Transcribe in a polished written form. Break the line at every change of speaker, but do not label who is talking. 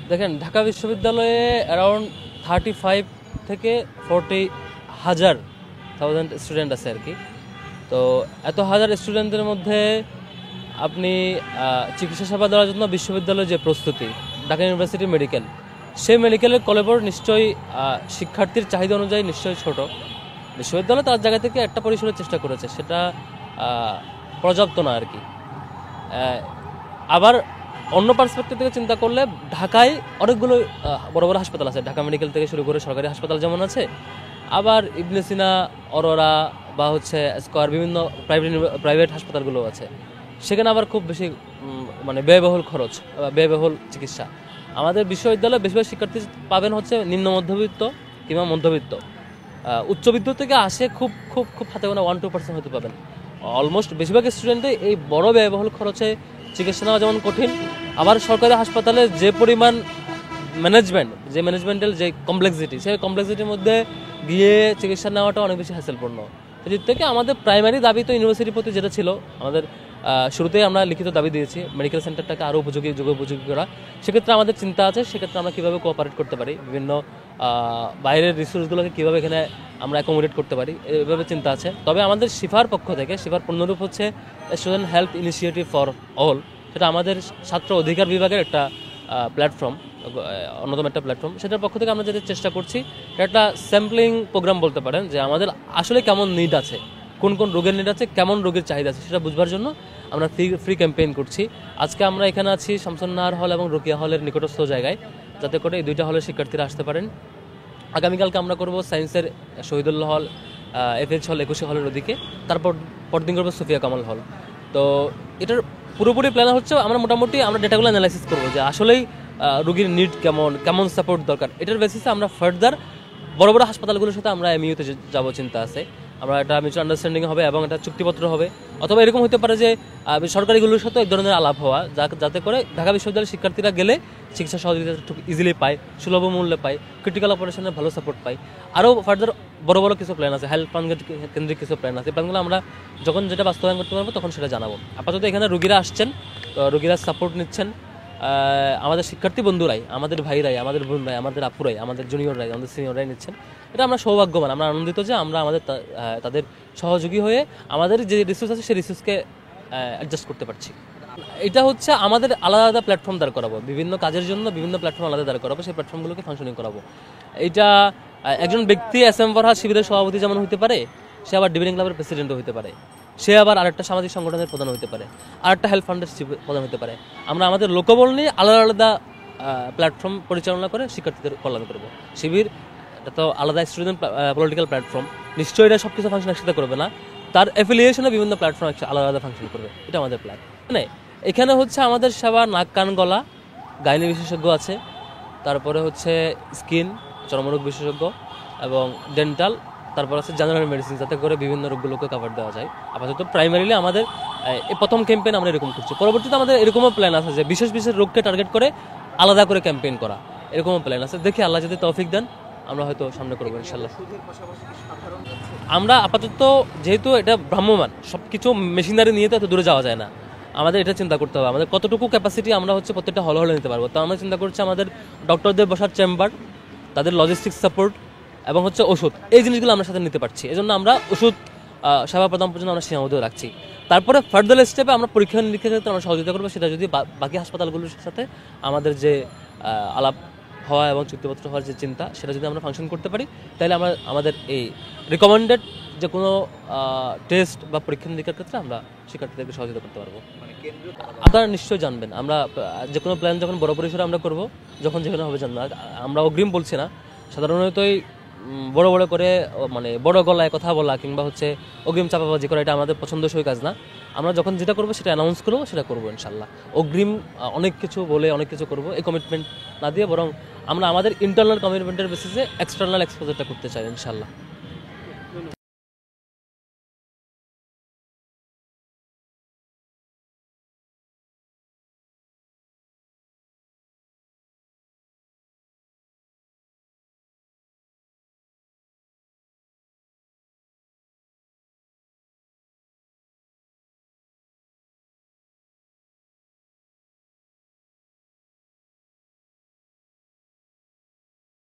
দেখেন, ঢাকা বিশ্ববিদ্যালয়ে অ্যারাউন্ড 35 থেকে 40,000 স্টুডেন্ট আছে আর কি। তো এত হাজার স্টুডেন্টদের মধ্যে আপনি চিকিৎসা সেবা দেওয়ার জন্য বিশ্ববিদ্যালয়ের যে প্রস্তুতি, ঢাকা ইউনিভার্সিটি মেডিকেল, সেই মেডিকেলের কলেবর নিশ্চয়ই শিক্ষার্থীর চাহিদা অনুযায়ী নিশ্চয়ই ছোট। বিশ্ববিদ্যালয় তার জায়গা থেকে একটা পরিসরের চেষ্টা করেছে, সেটা পর্যাপ্ত না আর কি। আবার অন্য পার্সপেক্টিভ থেকে চিন্তা করলে ঢাকায় অনেকগুলো বড় বড় হাসপাতাল আছে, ঢাকা মেডিকেল থেকে শুরু করে সরকারি হাসপাতাল যেমন আছে, আবার ইবনে সিনা, অরোরা বা হচ্ছে স্কয়ার, বিভিন্ন প্রাইভেট হাসপাতালগুলো আছে। সেখানে আবার খুব বেশি মানে ব্যয়বহুল খরচ, ব্যয়বহুল চিকিৎসা। আমাদের বিশ্ববিদ্যালয়ে বেশিরভাগ শিক্ষার্থী পাবেন হচ্ছে নিম্ন মধ্যবিত্ত কিংবা মধ্যবিত্ত। উচ্চবিত্ত থেকে আসে খুব খুব খুব হাতে গোনা 1-2% হতে পাবেন। অলমোস্ট বেশিরভাগ স্টুডেন্টে এই বড় ব্যয়বহুল খরচে চিকিৎসা নেওয়া যেমন কঠিন, আবার সরকারি হাসপাতালে যে পরিমাণ ম্যানেজমেন্টাল যে কমপ্লেক্সিটি, সেই কমপ্লেক্সিটির মধ্যে গিয়ে চিকিৎসা নেওয়াটা অনেক বেশি হ্যাসেলপূর্ণ। এদিক থেকে আমাদের প্রাইমারি দাবি তো ইউনিভার্সিটির প্রতি যেটা ছিল, আমাদের শুরুতেই আমরা লিখিত দাবি দিয়েছি মেডিকেল সেন্টারটাকে আরও উপযোগী করা। সেক্ষেত্রে আমাদের চিন্তা আছে, সেক্ষেত্রে আমরা কীভাবে কোঅপারেট করতে পারি, বিভিন্ন বাইরের রিসোর্সগুলোকে কীভাবে এখানে আমরা অ্যাকোমোডেট করতে পারি, এভাবে চিন্তা আছে। তবে আমাদের শিফার পক্ষ থেকে, শিফার পূর্ণরূপ হচ্ছে student health initiative for all, সেটা আমাদের ছাত্র অধিকার বিভাগের একটা প্ল্যাটফর্ম, অন্যতম একটা প্ল্যাটফর্ম। সেটার পক্ষ থেকে আমরা যেটা চেষ্টা করছি, একটা স্যাম্পলিং প্রোগ্রাম বলতে পারেন, যে আমাদের আসলে কেমন নিড আছে, কোন কোন রোগের নিড আছে, কেমন রোগের চাহিদা আছে, সেটা বুঝবার জন্য আমরা ফ্রি ক্যাম্পেইন করছি। আজকে আমরা এখানে আছি শামসুন্নাহার হল এবং রোকিয়া হলের নিকটস্থ জায়গায়, যাতে করে এই দুইটা হলের শিক্ষার্থীরা আসতে পারেন। আগামীকালকে আমরা করব সায়েন্সের শহীদুল্লাহ হল, FH হল, 21 হলের ওদিকে, তারপর পরদিন করবো সুফিয়া কামাল হল। তো এটার পুরোপুরি প্ল্যান হচ্ছে আমরা মোটামুটি আমরা ডেটাগুলো অ্যানালাইসিস করবো, যে আসলেই রোগীর নিড কেমন সাপোর্ট দরকার। এটার বেসিসে আমরা ফার্দার বড় বড় হাসপাতালগুলোর সাথে আমরা MUতে যাবো চিন্তা আছে। আমরা একটা মিউচুয়াল আন্ডারস্ট্যান্ডিং হবে এবং একটা চুক্তিপত্র হবে, অথবা এরকম হতে পারে যে সরকারিগুলোর সাথে এক ধরনের আলাপ হওয়া, যাতে করে ঢাকা বিশ্ববিদ্যালয়ের শিক্ষার্থীরা গেলে চিকিৎসা সহযোগিতা খুব ইজিলি পায়, সুলভ মূল্যে পায়, ক্রিটিক্যাল অপারেশনের ভালো সাপোর্ট পায়। আরও ফার্দার বড় বড় কিছু প্ল্যান আছে, হেলথ ফান্ড কেন্দ্রিক কিছু প্ল্যান আছে। প্ল্যানগুলো আমরা যখন যেটা বাস্তবায়ন করতে পারবো তখন সেটা জানাবো। আপাতত এখানে রোগীরা আসছেন, রোগীরা সাপোর্ট নিচ্ছেন, আমাদের শিক্ষার্থী বন্ধুরাই, আমাদের ভাইরাই, আমাদের বোনরাই, আমাদের আপুরাই, আমাদের জুনিয়ররাই, আমাদের সিনিয়ররাই নিচ্ছেন। এটা আমরা সৌভাগ্যবান, আমরা আনন্দিত যে আমরা তাদের সহযোগী হয়ে আমাদের যে রিসোর্স আছে সেই রিসোর্সকে অ্যাডজাস্ট করতে পারছি। এটা হচ্ছে আমাদের আলাদা আলাদা প্ল্যাটফর্ম দাঁড় করাবো, বিভিন্ন কাজের জন্য বিভিন্ন প্ল্যাটফর্ম আলাদা দাঁড় করাবো, সেই প্ল্যাটফর্মগুলোকে ফাংশনিং করাবো। এটা একজন ব্যক্তি SM ফরহাদ শিবিরের সভাপতি যেমন হতে পারে, সে আবার ডিবেটিং ক্লাবের প্রেসিডেন্টও হতে পারে, সে আবার আরেকটা সামাজিক সংগঠনের প্রধান হতে পারে, আরেকটা হেলথ ফান্ডের প্রধান হতে পারে। আমরা আমাদের লোকবল নিয়ে আলাদা আলাদা প্ল্যাটফর্ম পরিচালনা করে শিক্ষার্থীদের কল্যাণ করবো। শিবির এটা তো আলাদা স্টুডেন্ট পলিটিক্যাল প্ল্যাটফর্ম, নিশ্চয়ই এটা সব কিছু ফাংশন একসাথে করবে না, তার অ্যাফিলিয়েশনে বিভিন্ন প্ল্যাটফর্ম আলাদা আলাদা ফাংশন করবে। এটা আমাদের প্ল্যান। মানে এখানে হচ্ছে আমাদের সেবা নাক কান গলা, গাইনি বিশেষজ্ঞ আছে, তারপরে হচ্ছে স্কিন চর্মরোগ বিশেষজ্ঞ এবং ডেন্টাল, তারপর আছে জেনারেল মেডিসিন, যাতে করে বিভিন্ন রোগগুলোকে কভার দেওয়া যায়। আপাতত প্রাইমারিলি আমাদের এই প্রথম ক্যাম্পেইন আমরা এরকম করছি। পরবর্তীতে আমাদের এরকমও প্ল্যান আছে যে বিশেষ রোগকে টার্গেট করে আলাদা করে ক্যাম্পেইন করা, এরকমও প্ল্যান আছে। দেখি আল্লাহ যদি তৌফিক দেন আমরা হয়তো সামনে করবো ইনশাল্লাহ। আমরা আপাতত যেহেতু এটা ভ্রাম্যমান, সব কিছু মেশিনারি নিয়ে তো এত দূরে যাওয়া যায় না, আমাদের এটা চিন্তা করতে হবে আমাদের কতটুকু ক্যাপাসিটি আমরা হচ্ছে প্রত্যেকটা হলে নিতে পারবো। তো আমরা চিন্তা করছি আমাদের ডক্টরদের বসার চেম্বার, তাদের লজিস্টিক্স সাপোর্ট এবং হচ্ছে ওষুধ, এই জিনিসগুলো আমরা সাথে নিতে পারছি। এই জন্য আমরা ওষুধ সেবা প্রদান পর্যন্ত আমরা সীমাবদ্ধ রাখছি। তারপরে ফার্দার স্টেপে আমরা পরীক্ষা নিরীক্ষার ক্ষেত্রে আমরা সহযোগিতা করবো, সেটা যদি বাকি হাসপাতালগুলোর সাথে আমাদের যে আলাপ হওয়া এবং চুক্তিপত্র হওয়ার যে চিন্তা, সেটা যদি আমরা ফাংশন করতে পারি, তাহলে আমরা আমাদের এই রিকমেন্ডেড যে কোনো টেস্ট বা পরীক্ষা নিরীক্ষার ক্ষেত্রে আমরা শিক্ষার্থীদেরকে সহযোগিতা করতে পারবো। আপনারা নিশ্চয়ই জানবেন, আমরা যে কোনো প্ল্যান যখন বড় পরিসরে আমরা করবো, যখন যেখানে হবে জানবো। আমরা অগ্রিম বলছি না, সাধারণতই বড় বড় করে মানে বড় গলায় কথা বলা কিংবা হচ্ছে অগ্রিম চাপাবাজি করা, এটা আমাদের পছন্দসই কাজ না। আমরা যখন যেটা করবো সেটা অ্যানাউন্স করবো, সেটা করবো ইনশাল্লাহ। অগ্রিম অনেক কিছু বলে অনেক কিছু করবো এই কমিটমেন্ট না দিয়ে, বরং আমরা আমাদের ইন্টারনাল কমিটমেন্টের বেসিসে এক্সটার্নাল এক্সপোজারটা করতে চাই ইনশাল্লাহ।